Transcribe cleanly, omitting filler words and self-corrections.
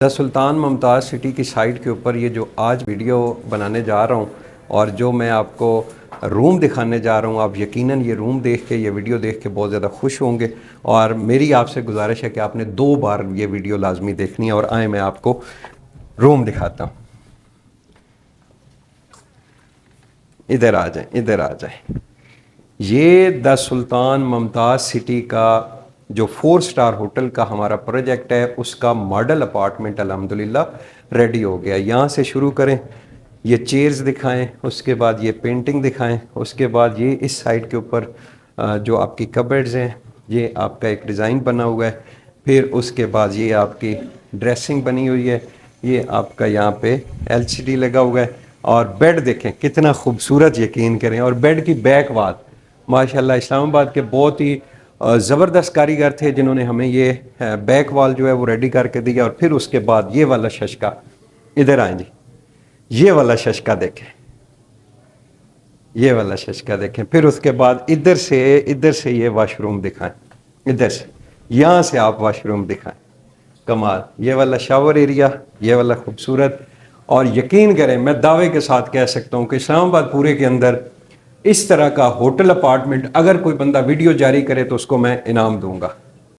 دا سلطان ممتاز city کی site کے اوپر یہ جو آج ویڈیو بنانے جا رہا ہوں اور جو میں آپ کو روم دکھانے جا رہا ہوں، آپ یقیناً یہ روم دیکھ کے، یہ ویڈیو دیکھ کے بہت زیادہ خوش ہوں گے، اور میری آپ سے گزارش ہے کہ آپ نے 2 بار یہ ویڈیو لازمی دیکھنی ہے۔ اور آئیں میں آپ کو روم دکھاتا ہوں۔ ادھر آ جائیں، ادھر آ جائیں۔ یہ دا سلطان ممتاز سٹی کا جو 4 سٹار ہوٹل کا ہمارا پروجیکٹ ہے، اس کا ماڈل اپارٹمنٹ الحمدللہ ریڈی ہو گیا۔ یہاں سے شروع کریں، یہ چیئرز دکھائیں، اس کے بعد یہ پینٹنگ دکھائیں، اس کے بعد یہ اس سائڈ کے اوپر جو آپ کی کبرڈز ہیں، یہ آپ کا ایک ڈیزائن بنا ہوا ہے۔ پھر اس کے بعد یہ آپ کی ڈریسنگ بنی ہوئی ہے، یہ آپ کا یہاں پہ LCD لگا ہوا ہے، اور بیڈ دیکھیں کتنا خوبصورت، یقین کریں۔ اور بیڈ کی بیک وال ماشاءاللہ اسلام آباد کے بہت ہی زبردست کاریگر تھے جنہوں نے ہمیں یہ بیک وال جو ہے وہ ریڈی کر کے دیا۔ اور پھر اس کے بعد یہ والا ششکا، ادھر آئیں جی، یہ والا ششکا دیکھیں، یہ والا ششکا دیکھیں۔ پھر اس کے بعد ادھر سے یہ واش روم دکھائیں، ادھر سے، یہاں سے آپ واش روم دکھائیں، کمال۔ یہ والا شاور ایریا، یہ والا خوبصورت۔ اور یقین کریں میں دعوے کے ساتھ کہہ سکتا ہوں کہ اسلام آباد پورے کے اندر اس طرح کا ہوٹل اپارٹمنٹ اگر کوئی بندہ ویڈیو جاری کرے تو اس کو میں انعام دوں گا۔